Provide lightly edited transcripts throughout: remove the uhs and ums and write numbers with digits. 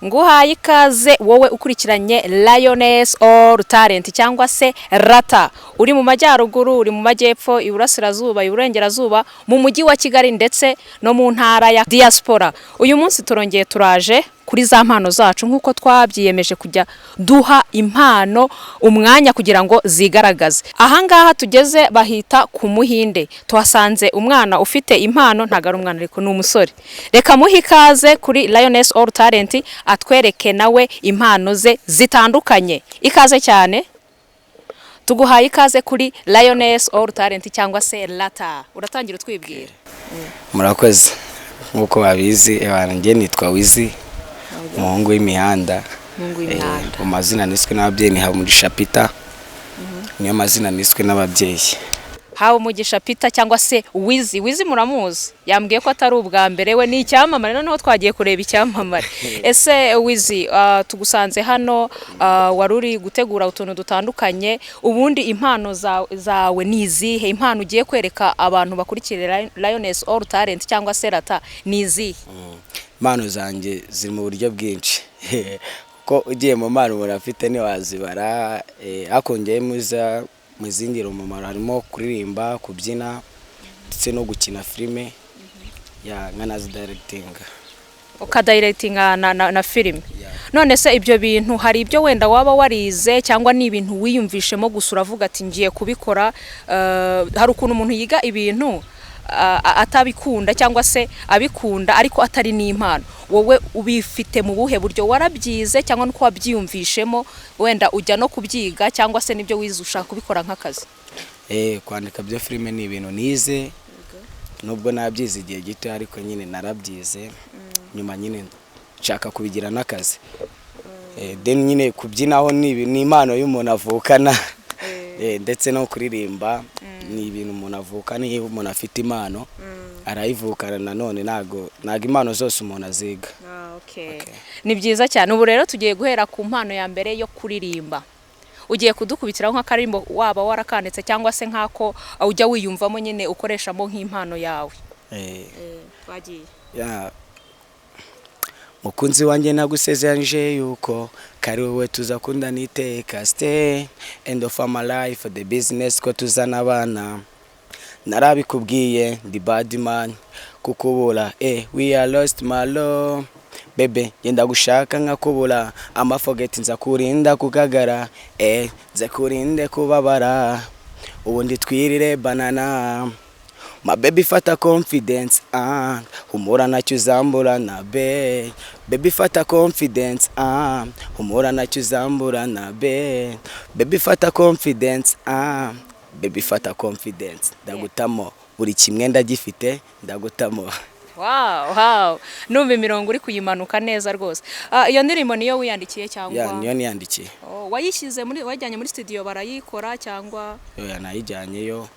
nguhaye ikaze wowe ukurikiranye Lioness All Talent cyangwa se Rata uri mu majyaruguru uri mu majyepfo iburasirazuba iburengerazuba mu mujyi wa Kigali ndetse no mu ntara ya diaspora. Uyu munsi turongeye turaje kuri za mpano zacu nkuko twabyiyemeje kujya duha impano umwanya kugira ngo zigaragaze. Ahangaha tugeze bahita ku Muhinde, twasanze umwana ufite impano, ntago ari umwana ariko ni umusore. Reka muhe ikaze kuri Lioness All Talent atwereke nawe impano ze zitandukanye. Ikaze cyane. Tuguhaye ikaze kuri Lioness All Talent cyangwa se Rata. Uratangira utwibwira. Murakoze. Nkuko babizi njye nitwa Wizi. Muhungu w'imihanda. Amazina niswe n'ababyeyi ni Habumugisha Peter. Niyo mazina niswe n'ababyeyi. Habumugisha Peter cyangwa se Wizi. Wizi muramuzi? Yambwiye ko atari ubwa mbere, we ni icyamamare, noneho twagiye kureba icyamamare. Ese Wizi, tugusanze hano waruri gutegura utuntu dutandukanye, ubundi impano zawe ni izihe? Impano ugiye kwereka abantu bakurikira Lioness All Talent cyangwa se Rata ni izihe? Impano zanjye ziri mu buryo bwinshi. Ko ugiye mu mpano murafite ntiwazibara, akongeye mu zindi umumaro harimo kuririmba, kubyina ndetse no gukina filime nkanazi directinga. Ukadirectinga na filime. None se ibyo bintu hari ibyo wenda waba warize cyangwa ni ibintu wiyumvishemo gusa uravuga ati ngiye kubikora? Hari ukuntu umuntu yiga ibintu atabikunda cyangwa se abikunda ariko atari n'impano. Wowe ubifite mu buhe buryo? Warabyize cyangwa nuko wabyiyumvishemo wenda ujya no kubyiga cyangwa se nibyo wize ushaka kubikora nk'akazi? Kwandika byo filime ni ibintu nize, nubwo nabyize igihe gito ariko nyine narabyize, nyuma nyine nshaka kubigira n'akazi. Then nyine kubyinaho ni impano y'umuntu avukana, ndetse no kuririmba ni ibintu umuntu avukana. Iyo umuntu afite impano arayivukana, nanone ntago impano zose umuntu aziga. Okay. Ni byiza cyane. Ubu rero tugiye guhera ku mpano ya mbere yo kuririmba. Ugiye kudukubitiraho nk'akarimbo waba warakanditse cyangwa se nk'ako ujya wiyumvamo nyine ukoreshamo nk'impano yawe. Bagiye. Mukunzi wanjye nagusezeranje yuko kari wowe tuzakundana iteka, stay end of my life the business ko tuzana abana. Narabikubwiye ndi bad man kukubura, we are lost my love bebe, yenda gushaka nkakubura, ama forget nza kurinda kugagara, nza kurinde kubabara, ubundi twirire banana. My baby fata confidence, humura nacyo uzambura na baby fata confidence, humura nacyo uzambura na baby fata confidence, baby fata confidence, ndagutamo buri kimwe ndagifite, ndagutamo. Wow. Numva imirongo uri kuyimanuka neza rwose. Iyo ndirimbo niyo wiyandikiye cyangwa? Niyo niyandikiye. Wayishyize wajyanye muri studio barayikora cyangwa? Nayijyanyeyo.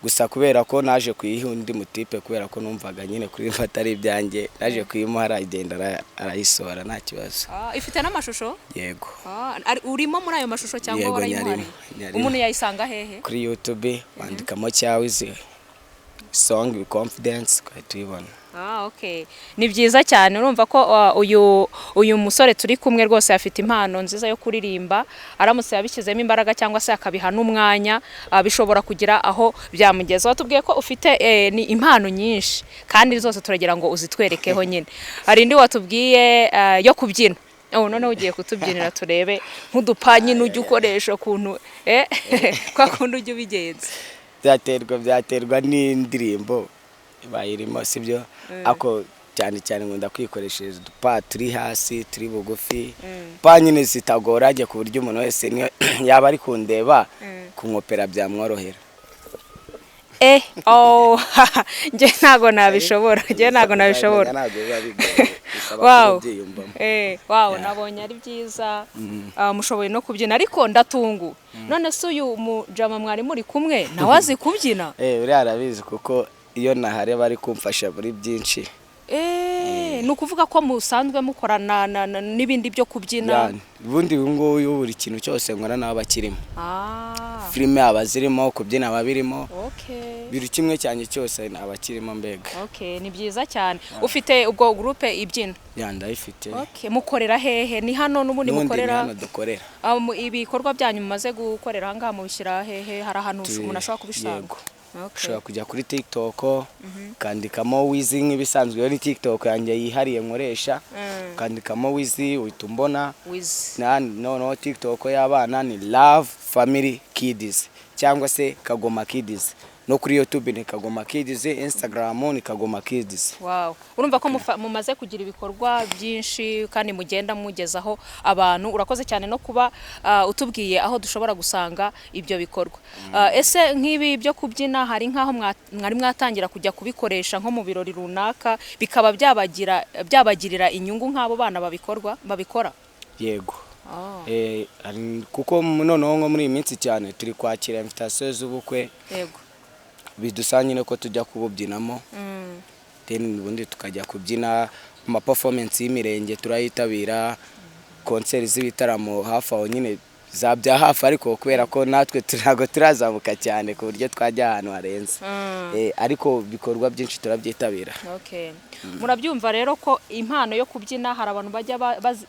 Gusa kubera ko naje kuyiha undi mutipe, kubera ko numvaga nyine kuri mfatari ibyanjye, naje kuyimuha aragenda arayisohora nta kibazo. Ifite n'amashusho? Yego. Urimo muri ayo mashusho cyangwa warayimuhari? Umuntu yayisanga hehe? Kuri YouTube wandikamo Cyawizi song with confidence tuyibona. Okay. Ni byiza cyane. Urumva ko uyu musore turi kumwe rwose afite impano nziza yo kuririmba. Aramutse yabishyizemo imbaraga cyangwa se akabiha n'umwanya, bishobora kugira aho byamugeza. Watubwiye ko ufite ni impano nyinshi kandi zose turagira ngo uzitwerekeho nyine. Hari indi watubwiye yo kubyina. None ugiye kutubyinira turebe nk'udupanye n'ujya ukoresha kuntu kwa kundi ujya ubigenza. Byaterwa n'indirimbo bayirimo, sibyo? Ako cyane nkunda kwikoreshereza udupa turi hasi turi bugufi, pa nyine zitagorajye ku buryo umuntu wese yaba ari kundeba kunkopera byamworohera. Nje ntago nabishobora. Wow, nabonye ari byiza. Mushoboye no kubyina ariko ndatungu. None se uyu mujama mwari muri kumwe nawe azi kubyina? Uri arabizi kuko iyo nahare bari kumfasha muri byinshi. Nukuvuga ko musanzwe mukorana n'ibindi byo kubyina? Ubundi nguyu buri kintu cyose nkora nabo bakirimo. Filime abazirimo, kubyina ababirimo. biri kimwe cyane cyose abakirimo mbega. Okay, ni byiza cyane. Ufite ubwo groupe ibyina? Ndayifite. Okay, mukorera hehe? Ni hano n'ubundi mukorera? Hano dukorera. Ibikorwa byanyu mumaze gukorera hanga mu bishyira hehe? Hari ahantu umuntu ashobora kubisanga? Ushobora kujya kuri TikTok ukandikamo Wizi nk'ibisanzwe, yo ni TikTok yanjye yihariye nkoresha, ukandikamo Wizi uhita umbona. No TikTok y'abana ni Love Family Kids cyangwa se Kagoma Kids. No kuri YouTube ni Kagoma Kids, Instagram ni Kagoma Kids. Wow, urumva ko mumaze kugira ibikorwa byinshi kandi mugenda mugezaho abantu. Urakoze cyane no kuba utubwiye aho dushobora gusanga ibyo bikorwa. Ese nk'ibi byo kubyina hari nkaho mwari mwatangira kujya kubikoresha nko mu birori runaka bikaba byabagirira inyungu nk'abo bana babikora? Yego. Kuko noneho nko muri iyi minsi cyane turi kwakira invitation z'ubukwe. Yego. Bidusanye ko tujya kububyinamo, then ubundi tukajya kubyina ama performance y'imirenge turayitabira, concert z'ibitaramo hafi aho nyine zabya hafi, ariko kubera ko natwe turago turazamuka cyane ku buryo twajya ahantu harenze. Ariko bikorwa byinshi turabyitabira. Okay. Murabyumva rero ko impano yo kubyina hari abantu bajya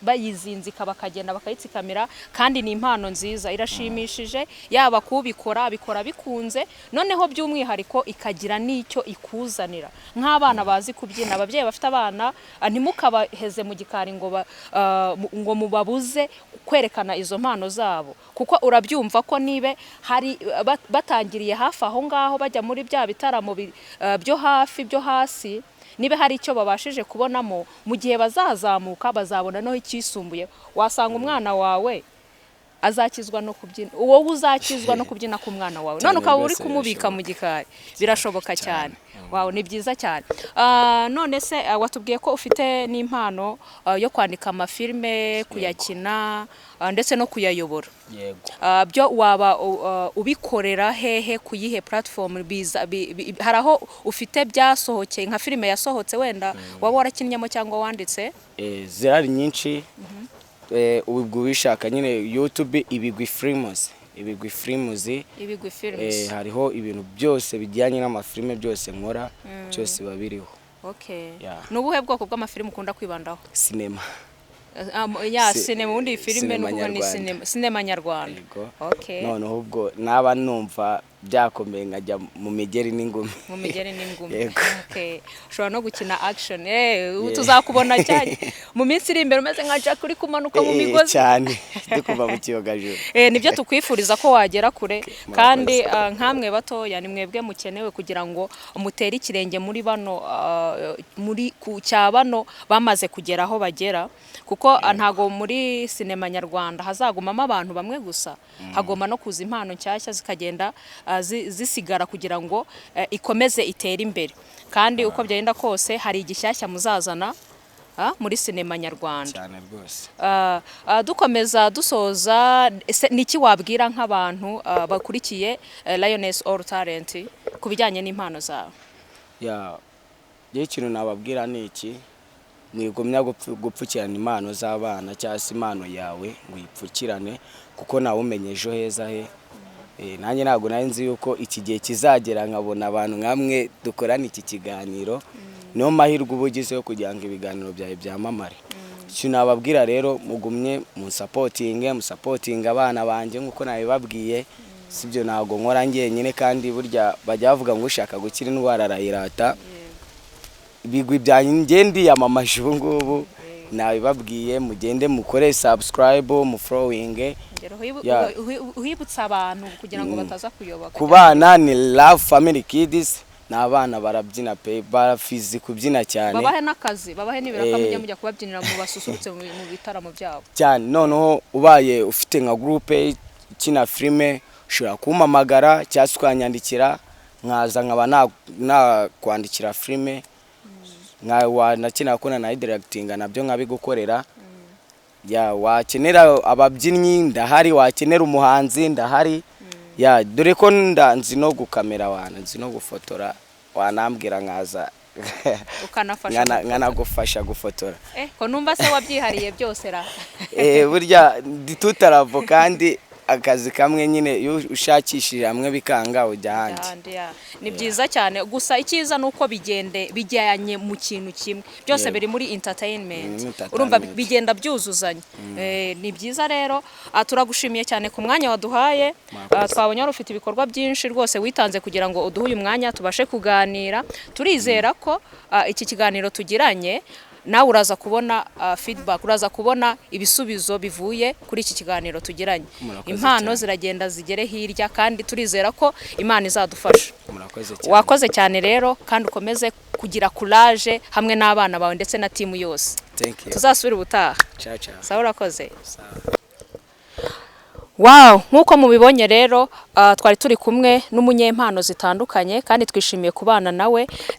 bayizinzika bakagenda bakayitsikamira, kandi ni impano nziza irashimishije, yaba kubikora abikora bikunze, noneho by'umwihariko ikagira n'icyo ikuzanira. Nk'abana bazi kubyina, ababyeyi bafite abana ntimukabaheze mu gikari ngo mubabuze kwerekana izo mpano zabo, kuko urabyumva ko nibe hari batangiriye hafi aho ngaho bajya muri bya bitaramo byo hafi byo hasi, nibe hari icyo babashije kubonamo, mu gihe bazazamuka bazabona no ikisumbuye. Wasanga umwana wawe azakizwa no kubyina, wowe uzakizwa no kubyina ku mwana wawe, none ukaba uri kumubika mu gikari. Birashoboka cyane. Wow, ni byiza cyane. None se watubwiye ko ufite n'impano yo kwandika amafilme, kuyakina ndetse no kuyayobora. Yego. Byo waba ubikorera hehe, kuyihe platform? Haraho ufite byasohokeye nka filme yasohotse wenda waba warakinnyemo cyangwa wanditse? Zirari nyinshi. Ubwo bishaka nyine YouTube Ibigwi Films. Hariho ibintu byose bijyanye n'amafilme byose nkora, cyose babiriho. Okay. Nubuhe bwoko bw'amafilme ukunda kwibandaho? Cinema. Cinema undi filme n'ubwo ni cinema nyarwanda. Okay. Noneho ubwo naba numva byakomeye nkajya mu migeri n'ingumi. Mu migeri n'ingumi. Okay. Ushobora no gukina action. Tuzakubona cyane mu minsi iri imbere umeze nka Jack uri kumanuka mu migozi cyane dukuva mu kiyogajuru. Nibyo tukwifuriza ko wagera kure, kandi nkamwe batoya ni mwebwe mukenewe kugira ngo umutere ikirenge muri bano muri ku cyabano bamaze kugera aho bagera, kuko ntago muri sinema nyarwanda hazagumamo abantu bamwe gusa, hagomba no kuza impano nshyashya zikagenda zisigara kugira ngo ikomeze itere imbere. Kandi uko byagenda kose hari igishyashya muzazana muri sinema nyarwanda cyane rwose. Dukomeza dusoza, niki wabwira nk'abantu bakurikiye Lioness All Talent ku bijyanye n'impano zawe? Ikintu nababwira ni iki: mwigomya gupfukirana impano z'abana cyangwa se impano yawe ngo uyipfukirane, kuko nawe umenye ejo heza he. Nanjye ntabwo nari nzi yuko iki gihe kizagera nkabona abantu nkamwe dukorana iki kiganiro. Niyo mahirwe uba ugizeho kugira ngo ibiganiro byawe byamamare. Icyo nababwira rero, mugumye musapotinga abana banjye nk'uko nabibabwiye. Sibyo ntabwo nkora njyenyine, kandi burya bajya bavuga ngo ushaka gukira indwara arayirata. Ibigwi byanjye ndiyamamaje ubu ngubu, nabibabwiye mugende mukore subscribe, mu following. Uhibutsa abantu kugira ngo bataza kuyoboka. Ku bana ni Love Family Kids, n'abana barabyina pe, barafizi kubyina cyane. Babahe n'akazi, babahe n'ibiraka mujya kubabyinira mu basusurutse mu bitaramo byabo cyane. Noneho ubaye ufite nka groupe ikina filme, ushobora kumpamagara cyangwa ukanyandikira, nkaza nkaba nakwandikira filme, nakina ko na directing nabyo nkabigukorera. Wakenera ababyinnyi ndahari, wakenera umuhanzi ndahari. Dore ko nzi no gukamera, nzi no gufotora, wanambwira nkaza nkanagufasha gufotora. Ko numva se wabyihariye byose ra. Burya ndi tutaravo, kandi akazi kamwe nyine iyo ushakishije hamwe bikanga ujya ahandi. Ni byiza cyane, gusa icyiza ni uko bijyanye mu kintu kimwe, byose biri muri entertainment, urumva bigenda byuzuzanya. Ni byiza rero, turagushimiye cyane ku mwanya waduhaye, twabonye wari ufite ibikorwa byinshi rwose witanze kugira ngo uduhe uyu mwanya tubashe kuganira. Turizera ko iki kiganiro tugiranye nawe uraza kubona feedback, uraza kubona ibisubizo bivuye kuri iki kiganiro tugiranye. Impano ziragenda zigere hirya kandi turizera ko Imana izadufasha. Wakoze cyane rero kandi ukomeze kugira courage hamwe n'abana bawe ndetse na timu yose. Tuzasubira ubutaha. Sawa, urakoze. Wow, nkuko mubibonye rero twari turi kumwe n'umunyempano zitandukanye kandi twishimiye kubana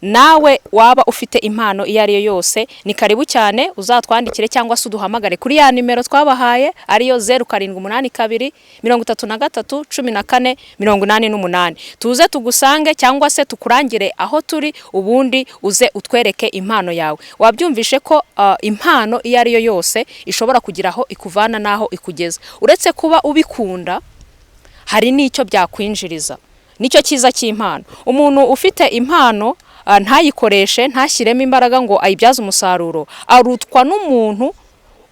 nawe waba ufite impano iyo ari yo yose ni karibu cyane, uzatwandikire cyangwa se uduhamagare kuri ya nimero twabahaye ariyo 0782 33 14 88. Tuze tugusange cyangwa se tukurangire aho turi, ubundi uze utwereke impano yawe. Wabyumvishe ko impano iyo ari yo yose ishobora kugira aho ikuvana naho ikugeza. Uretse kuba ubikunda, hari n'icyo byakwinjiriza. Nicyo cyiza cy'impano. Umuntu ufite impano ntayikoreshe, ntashyiremo imbaraga ngo ayibyaze umusaruro, arutwa n'umuntu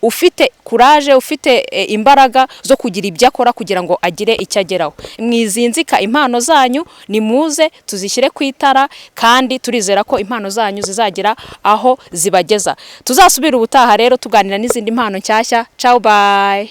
ufite courage, ufite imbaraga zo kugira ibyo akora kugira ngo agire icyo ageraho. Mwizinzika impano zanyu, ni muze tuzishyire ku itara kandi turizera ko impano zanyu zizagira aho zibageza. Tuzasubira ubutaha rero tuganira n'izindi mpano nshyashya. Ciao, bye.